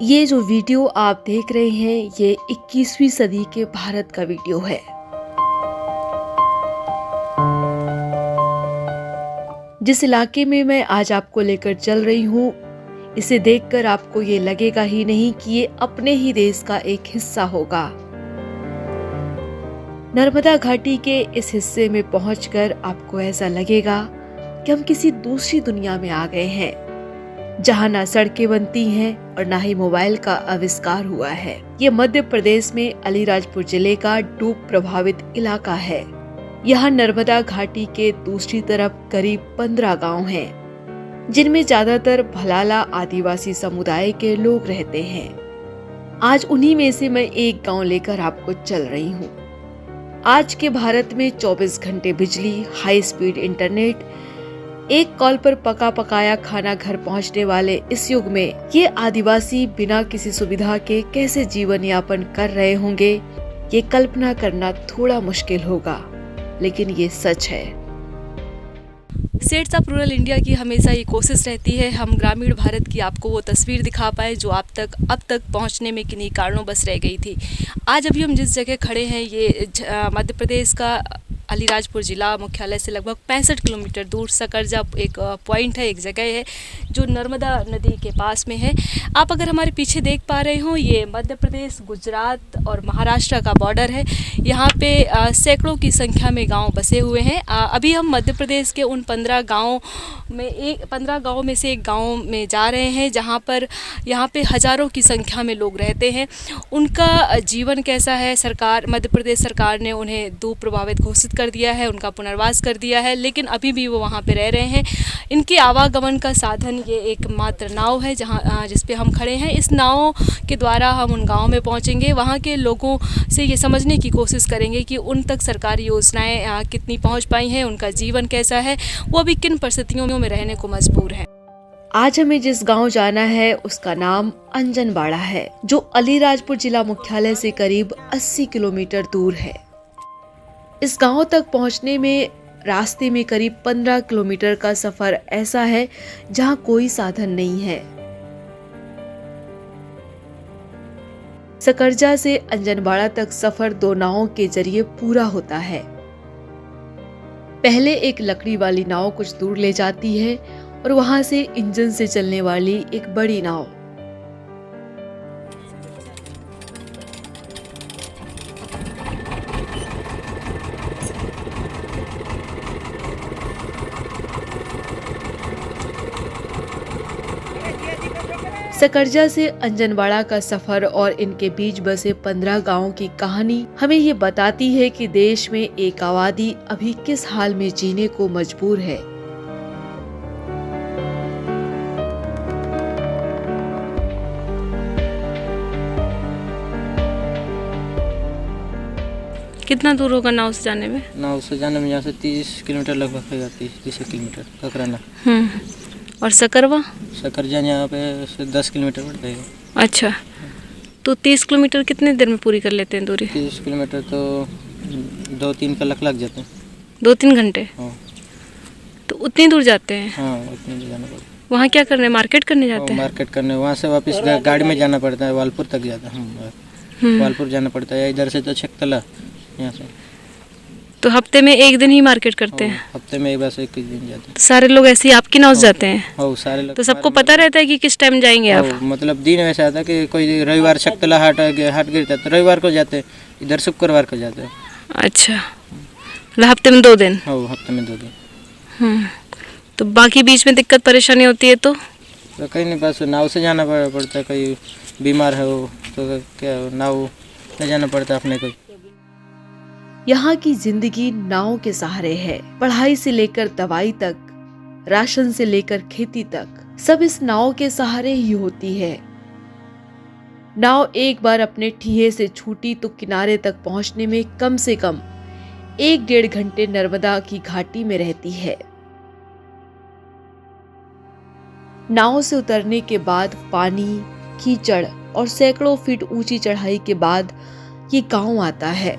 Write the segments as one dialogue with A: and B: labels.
A: ये जो वीडियो आप देख रहे हैं ये 21वीं सदी के भारत का वीडियो है। जिस इलाके में मैं आज आपको लेकर चल रही हूँ, इसे देखकर आपको ये लगेगा ही नहीं कि ये अपने ही देश का एक हिस्सा होगा। नर्मदा घाटी के इस हिस्से में पहुंचकर आपको ऐसा लगेगा कि हम किसी दूसरी दुनिया में आ गए हैं, जहां ना सड़कें बनती हैं और ना ही मोबाइल का आविष्कार हुआ है। ये मध्य प्रदेश में अलीराजपुर जिले का डूब प्रभावित इलाका है। यहाँ नर्मदा घाटी के दूसरी तरफ करीब 15 गांव हैं, जिनमें ज्यादातर भलाला आदिवासी समुदाय के लोग रहते हैं। आज उन्हीं में से मैं एक गांव लेकर आपको चल रही हूँ। आज के भारत में 24 घंटे बिजली, हाई स्पीड इंटरनेट, एक कॉल पर पका पकाया खाना घर पहुंचने वाले इस युग में ये आदिवासी बिना किसी सुविधा के कैसे जीवन यापन कर रहे होंगे, ये कल्पना करना थोड़ा मुश्किल होगा, लेकिन ये सच है।
B: स्टेट्स ऑफ रूरल इंडिया की हमेशा ये कोशिश रहती है हम ग्रामीण भारत की आपको वो तस्वीर दिखा पाए जो अब तक पहुंचने में किन्हीं कारणों बस रह गई थी। आज अभी हम जिस जगह खड़े हैं ये मध्य प्रदेश का अलीराजपुर जिला मुख्यालय से लगभग 65 किलोमीटर दूर सकरजा एक पॉइंट है, एक जगह है जो नर्मदा नदी के पास में है। आप अगर हमारे पीछे देख पा रहे हो ये मध्य प्रदेश, गुजरात और महाराष्ट्र का बॉर्डर है। यहाँ पे सैकड़ों की संख्या में गांव बसे हुए हैं। अभी हम मध्य प्रदेश के उन 15 गाँव में से एक गाँव में जा रहे हैं जहाँ पर यहाँ पे हज़ारों की संख्या में लोग रहते हैं। उनका जीवन कैसा है, मध्य प्रदेश सरकार ने उन्हें डूब प्रभावित घोषित कर दिया है, उनका पुनर्वास कर दिया है, लेकिन अभी भी वो वहाँ पे रह रहे हैं। इनके आवागमन का साधन ये एक मात्र नाव है जिस पे हम खड़े हैं। इस नाव के द्वारा हम उन गाँव में पहुँचेंगे, वहाँ के लोगों से ये समझने की कोशिश करेंगे कि उन तक सरकारी योजनाएं कितनी पहुँच पाई हैं, उनका जीवन कैसा है, वो अभी किन परिस्थितियों में रहने को मजबूर हैं।
A: आज हमें जिस गांव जाना है उसका नाम अंजनबाड़ा है, जो अलीराजपुर जिला मुख्यालय से करीब 80 किलोमीटर दूर है। इस गांव तक पहुंचने में रास्ते में करीब 15 किलोमीटर का सफर ऐसा है जहां कोई साधन नहीं है। सकरजा से अंजनबाड़ा तक सफर 2 नावों के जरिए पूरा होता है। पहले एक लकड़ी वाली नाव कुछ दूर ले जाती है और वहां से इंजन से चलने वाली एक बड़ी नाव। सकरजा से अंजनबाड़ा का सफर और इनके बीच बसे 15 गांवों की कहानी हमें ये बताती है कि देश में एक आबादी अभी किस हाल में जीने को मजबूर है।
B: कितना दूर होगा नाव से जाने में?
C: नाव से जाने में यहाँ से 30 किलोमीटर लगभग है, 30 किलोमीटर ककराना।
B: और सकरवा?
C: सकरजा यहाँ पे से 10 किलोमीटर पड़ता है।
B: अच्छा, तो 30 किलोमीटर कितने देर में पूरी कर लेते हैं दूरी?
C: 30 किलोमीटर तो 2-3 कलाक लग जाते हैं।
B: 2-3 घंटे?
C: हाँ।
B: तो उतनी दूर जाते हैं?
C: हाँ, उतनी दूर जाना पड़ता है।
B: वहाँ क्या करने, मार्केट करने जाते हैं?
C: मार्केट करने, वहाँ से वापस गाड़ी में जाना पड़ता है, वालपुर तक जाता है। वालपुर जाना पड़ता है, इधर से तो छकतला यहाँ से।
B: तो हफ्ते में एक दिन ही मार्केट करते हैं?
C: हफ्ते में एक बार से एक दिन जाते हैं।
B: तो सारे लोग ऐसे ही आपकी नाव से जाते हैं?
C: हाँ, सारे लोग।
B: तो सबको पता रहता है कि किस टाइम जाएंगे आप?
C: मतलब दिन वैसा आता है कि कोई रविवार छकतला हाट गिरता है तो रविवार को जाते हैं, इधर शुक्रवार को जाते हैं। अच्छा,
B: मतलब हफ्ते में 2 दिन?
C: हाँ, हफ्ते में 2 दिन।
B: तो बाकी बीच में दिक्कत परेशानी होती है तो
C: कहीं नहीं, बस नाव से जाना पड़ता है। कोई बीमार है वो तो क्या नाव में जाना पड़ता है अपने को।
A: यहाँ की जिंदगी नाव के सहारे है। पढ़ाई से लेकर दवाई तक, राशन से लेकर खेती तक, सब इस नाव के सहारे ही होती है। नाव एक बार अपने ठिये से छूटी तो किनारे तक पहुंचने में कम से कम 1-1.5 घंटे नर्मदा की घाटी में रहती है। नाव से उतरने के बाद पानी, कीचड़ और सैकड़ों फीट ऊंची चढ़ाई के बाद ये गांव आता है।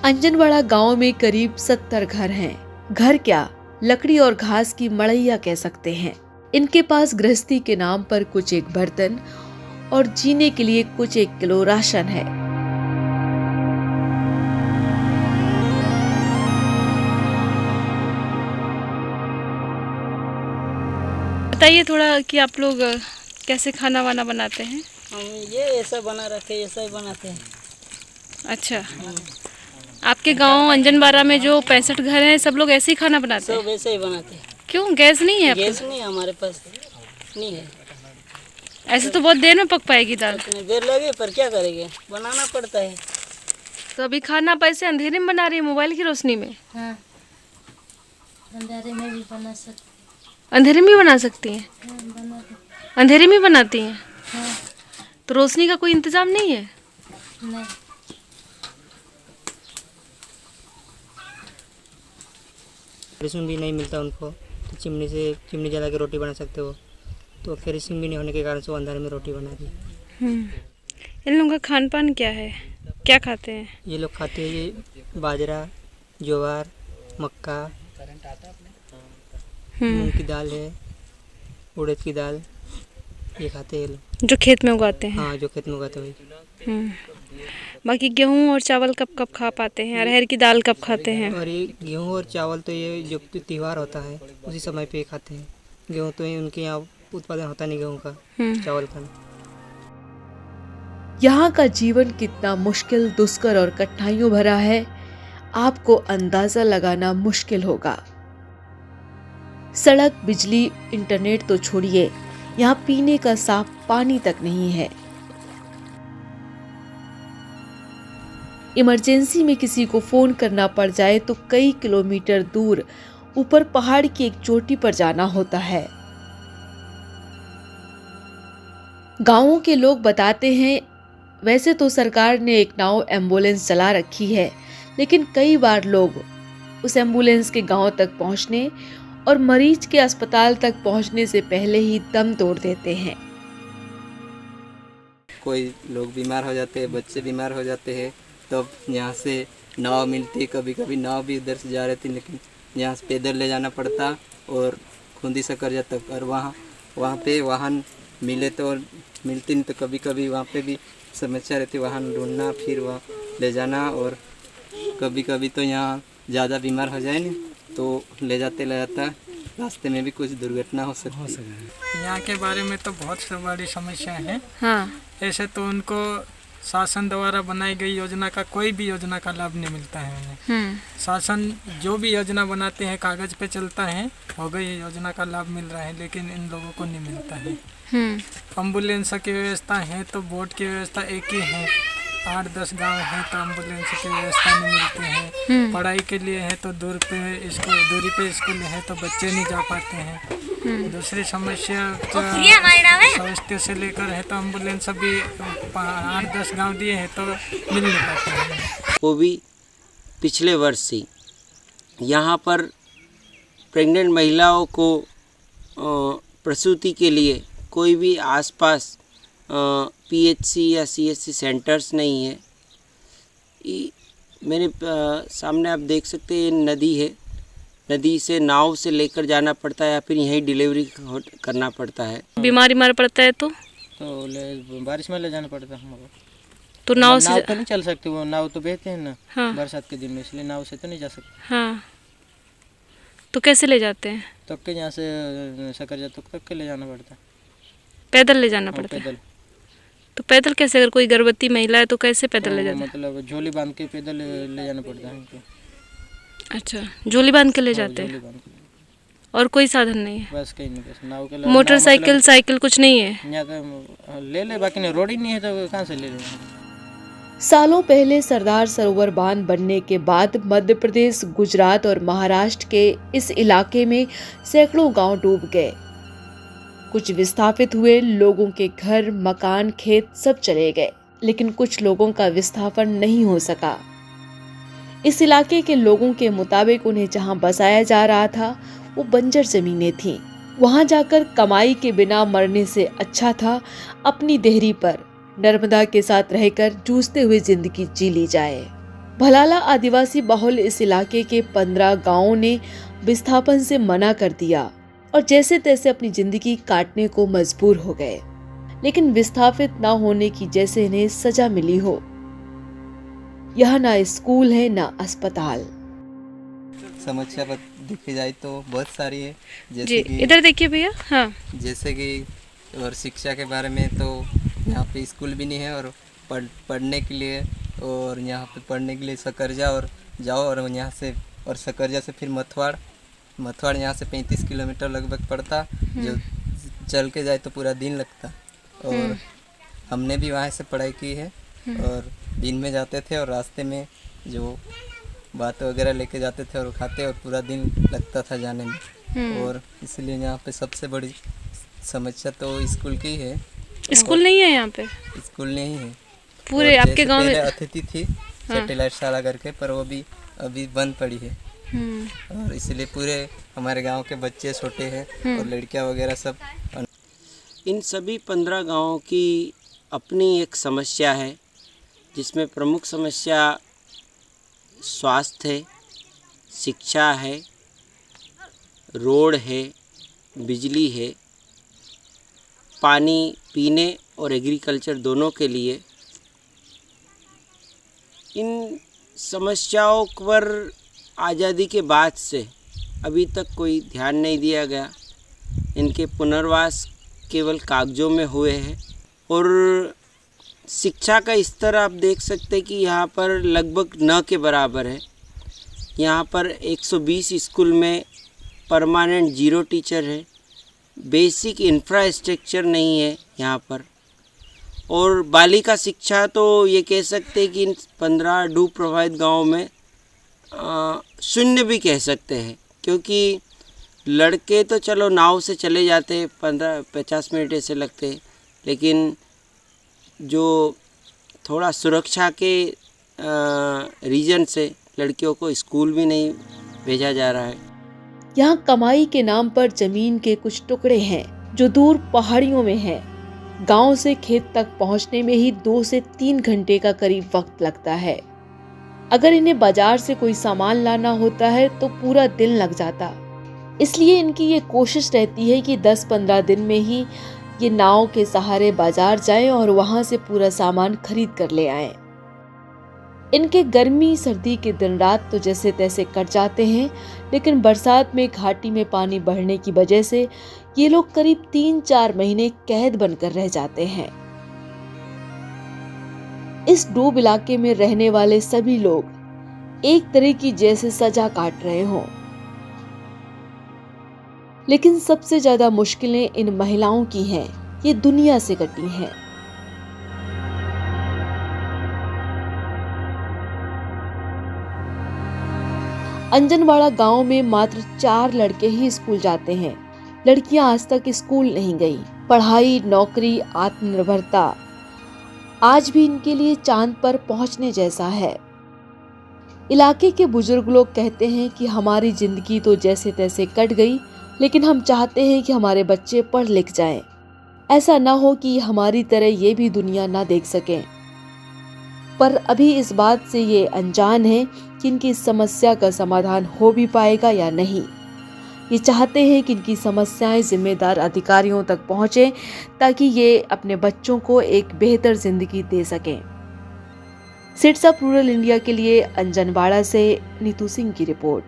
A: अंजनवाड़ा गांव में करीब 70 घर हैं। घर क्या, लकड़ी और घास की मड़ैया कह सकते हैं। इनके पास गृहस्थी के नाम पर कुछ एक बर्तन और जीने के लिए कुछ 1 किलो राशन है।
B: बताइए थोड़ा कि आप लोग कैसे खाना वाना बनाते हैं।
D: हम ये ऐसा बना रखे, ऐसा ही बनाते हैं।
B: अच्छा, आपके गांव अंजनबारा में जो 65 घर हैं सब लोग ऐसे ही खाना बनाते हैं?
D: सब ऐसे ही बनाते हैं।
B: क्यों, गैस नहीं है आपके?
D: गैस नहीं है हमारे पास, नहीं है।
B: ऐसे तो बहुत देर में पक पाएगी दाल।
D: इतनी देर लगे पर क्या करेंगे, बनाना पड़ता है।
B: तो अभी खाना आप ऐसे अंधेरे में बना रही है, मोबाइल की रोशनी में?
E: हाँ, अंधेरे में भी बना सकते
B: अंधेरे में भी बना सकती हैं?
E: हैं, बना
B: अंधेरे में बनाती हैं?
E: हाँ,
B: तो रोशनी का कोई इंतजाम नहीं है?
E: नहीं।
F: केरोसिन भी नहीं मिलता उनको, तो चिमनी जला के रोटी बना सकते हो। तो केरोसिन भी नहीं होने के कारण से वो अंधारे में रोटी बना दी।
B: इन लोगों का खान पान क्या है, क्या खाते हैं?
F: ये लोग खाते हैं ये बाजरा, ज्वार, मक्का, मूंग की दाल है, उड़द की दाल, ये खाते हैं ये लोग।
B: जो खेत में उगाते हैं?
F: हाँ, जो खेत में उगाते हैं।
B: बाकी गेहूं और चावल कब कब खा पाते हैं? अरहर की दाल कब खाते हैं?
F: और ये गेहूँ और चावल तो ये जो त्यौहार होता है उसी समय पे खाते हैं। गेहूँ तो ये उनके यहाँ उत्पादन होता नहीं गेहूँ का, चावल का।
A: यहाँ का जीवन कितना मुश्किल, दुष्कर और कठिनाइयों भरा है, आपको अंदाजा लगाना मुश्किल होगा। सड़क, बिजली, इंटरनेट तो छोड़िए, यहाँ पीने का साफ पानी तक नहीं है। इमरजेंसी में किसी को फोन करना पड़ जाए तो कई किलोमीटर दूर ऊपर पहाड़ की एक चोटी पर जाना होता है। गांवों के लोग बताते हैं, वैसे तो सरकार ने एक नाव एम्बुलेंस चला रखी है, लेकिन कई बार लोग उस एम्बुलेंस के गांव तक पहुंचने और मरीज के अस्पताल तक पहुंचने से पहले ही दम तोड़ देते हैं।
G: कोई लोग बीमार हो जाते हैं, बच्चे बीमार हो जाते हैं, तब यहाँ से नाव मिलती है। कभी कभी नाव भी इधर से जा रही थी, लेकिन यहाँ से पैदल ले जाना पड़ता और खूंदी सकरजा तक। और वहाँ पे वाहन मिले तो मिलती नहीं, तो कभी कभी वहाँ पे भी समस्या रहती, वाहन ढूंढना, फिर वहाँ ले जाना। और कभी कभी तो यहाँ ज़्यादा बीमार हो जाए नहीं तो ले जाता रास्ते में भी कुछ दुर्घटना हो सकती है।
H: यहाँ के बारे में तो बहुत बड़ी समस्या है।
B: हाँ,
H: ऐसे तो उनको शासन द्वारा बनाई गई योजना का कोई भी योजना का लाभ नहीं मिलता है उन्हें। शासन जो भी योजना बनाते हैं कागज पे चलता है, हो गई योजना का लाभ मिल रहा है, लेकिन इन लोगों को नहीं मिलता है। एम्बुलेंस की व्यवस्था है तो बोर्ड की व्यवस्था एक ही है। 8-10 गांव है तो एम्बुलेंस की व्यवस्था नहीं मिलती है। पढ़ाई के लिए है तो दूरी पे स्कूल है तो बच्चे नहीं जा पाते हैं। दूसरी समस्या स्वास्थ्य से लेकर है तो एम्बुलेंस अभी 8-10 गांव दिए हैं तो मिल नहीं पाते हैं।
I: वो भी पिछले वर्ष से यहाँ पर प्रेग्नेंट महिलाओं को प्रसूति के लिए कोई भी आसपास पीएचसी या सीएचसी सेंटर्स नहीं है। मेरे सामने आप देख सकते हैं नदी है, नदी से नाव से लेकर जाना पड़ता है या फिर यहीं डिलीवरी करना पड़ता है।
B: बीमार पड़ता है तो
C: बारिश में ले जाना पड़ता है हमको।
B: तो नाव से
C: तो नहीं चल सकती, वो नाव तो बहते हैं ना।
B: हाँ।
C: बरसात के दिन में, इसलिए नाव से तो नहीं जा सकते।
B: हाँ, तो कैसे ले जाते हैं?
C: तब के यहाँ से सकरजा तक के ले जाना पड़ता है,
B: पैदल ले जाना पड़ता है।
C: पैदल।
B: तो पैदल कैसे, अगर कोई गर्भवती महिला है तो कैसे पैदल ले जाते हैं?
C: मतलब झोली बांध के पैदल ले जाना पड़ता है उनको।
B: अच्छा, झोली बांध के ले जाते
C: झोली
B: हैं
C: बांध के।
B: और कोई साधन नहीं है?
C: बस कहीं नहीं, बस नाव के
B: मोटरसाइकिल साइकिल कुछ नहीं है?
C: यहाँ तो ले ले, बाकी नहीं, रोड ही नहीं है तो कहाँ से ले ले।
A: सालों पहले सरदार सरोवर बांध बनने के बाद मध्य प्रदेश, गुजरात और महाराष्ट्र के इस इलाके में सैकड़ों गांव डूब गए। कुछ विस्थापित हुए, लोगों के घर, मकान, खेत सब चले गए, लेकिन कुछ लोगों का विस्थापन नहीं हो सका। इस इलाके के लोगों के मुताबिक उन्हें जहां बसाया जा रहा था वो बंजर जमीनें थीं। वहां जाकर कमाई के बिना मरने से अच्छा था अपनी देहरी पर नर्मदा के साथ रहकर जूझते हुए जिंदगी जी ली जाए। भलाला आदिवासी बहुल इस इलाके के 15 गांवों ने विस्थापन से मना कर दिया और जैसे तैसे अपनी जिंदगी काटने को मजबूर हो गए, लेकिन विस्थापित न होने की जैसे इन्हें सजा मिली हो। यहाँ ना स्कूल है ना अस्पताल।
G: समस्या देखी जाए तो बहुत सारी है,
B: जी
G: जैसे कि
B: इधर देखिए भैया। हाँ,
G: जैसे कि और शिक्षा के बारे में तो यहाँ पे स्कूल भी नहीं है और पढ़ने के लिए, और यहाँ पे पढ़ने के लिए सकरजा और जाओ, और यहाँ से और सकरजा से फिर मथवाड़ यहाँ से 35 किलोमीटर लगभग पड़ता, जो चल के जाए तो पूरा दिन लगता। और हमने भी वहाँ से पढ़ाई की है और दिन में जाते थे और रास्ते में जो बात वगैरह लेके जाते थे और खाते, और पूरा दिन लगता था जाने में। और इसलिए यहाँ पे सबसे बड़ी समस्या तो स्कूल की है।
B: स्कूल नहीं है यहाँ पे?
G: स्कूल नहीं है
B: पूरे
G: और
B: आपके
G: जैसे
B: गांव में?
G: पहले अतिथि थी सैटेलाइट शाला करके, पर वो भी अभी बंद पड़ी है। और इसलिए पूरे हमारे गांव के बच्चे छोटे हैं और लड़कियां वगैरह सब।
I: इन सभी 15 गांवों की अपनी एक समस्या है, जिसमें प्रमुख समस्या स्वास्थ्य है, शिक्षा है, रोड है, बिजली है, पानी पीने और एग्रीकल्चर दोनों के लिए। इन समस्याओं पर आज़ादी के बाद से अभी तक कोई ध्यान नहीं दिया गया। इनके पुनर्वास केवल कागजों में हुए हैं। और शिक्षा का स्तर आप देख सकते हैं कि यहाँ पर लगभग न के बराबर है। यहाँ पर 120 स्कूल में परमानेंट 0 टीचर है, बेसिक इंफ्रास्ट्रक्चर नहीं है यहाँ पर। और बालिका शिक्षा तो ये कह सकते हैं कि इन 15 डूब प्रभावित गाँव में शून्य भी कह सकते हैं, क्योंकि लड़के तो चलो नाव से चले जाते हैं, 15-50 मिनट ऐसे लगते हैं, लेकिन जो थोड़ा सुरक्षा के रीजन से लड़कियों को स्कूल भी नहीं भेजा जा रहा है।
A: यहाँ कमाई के नाम पर जमीन के कुछ टुकड़े हैं जो दूर पहाड़ियों में हैं। गांव से खेत तक पहुंचने में ही 2 से 3 घंटे का करीब वक्त लगता है। अगर इन्हें बाजार से कोई सामान लाना होता है तो पूरा दिन लग जाता। इसलिए इनकी ये कोशिश रहती है कि 10-15 दिन में ही ये नाव के सहारे बाजार जाएं और वहां से पूरा सामान खरीद कर ले आएं। इनके गर्मी सर्दी के दिन रात तो जैसे तैसे कट जाते हैं, लेकिन बरसात में घाटी में पानी बढ़ने की वजह से ये लोग करीब 3-4 महीने कैद बनकर रह जाते हैं। इस डूब इलाके में रहने वाले सभी लोग एक तरह की जैसे सजा काट रहे हों। लेकिन सबसे ज्यादा मुश्किलें इन महिलाओं की हैं। ये दुनिया से कटी हैं। अंजनवाड़ा गांव में मात्र 4 लड़के ही स्कूल जाते हैं। लड़कियां आज तक स्कूल नहीं गई। पढ़ाई, नौकरी, आत्मनिर्भरता आज भी इनके लिए चांद पर पहुंचने जैसा है। इलाके के बुजुर्ग लोग कहते हैं कि हमारी जिंदगी तो जैसे तैसे कट गई, लेकिन हम चाहते हैं कि हमारे बच्चे पढ़ लिख जाएं। ऐसा ना हो कि हमारी तरह ये भी दुनिया ना देख सकें। पर अभी इस बात से ये अनजान है कि इनकी समस्या का समाधान हो भी पाएगा या नहीं। ये चाहते हैं कि इनकी समस्याएं जिम्मेदार अधिकारियों तक पहुंचे, ताकि ये अपने बच्चों को एक बेहतर जिंदगी दे सकें। सिरसा रूरल इंडिया के लिए अंजनवाड़ा से नीतू सिंह की रिपोर्ट।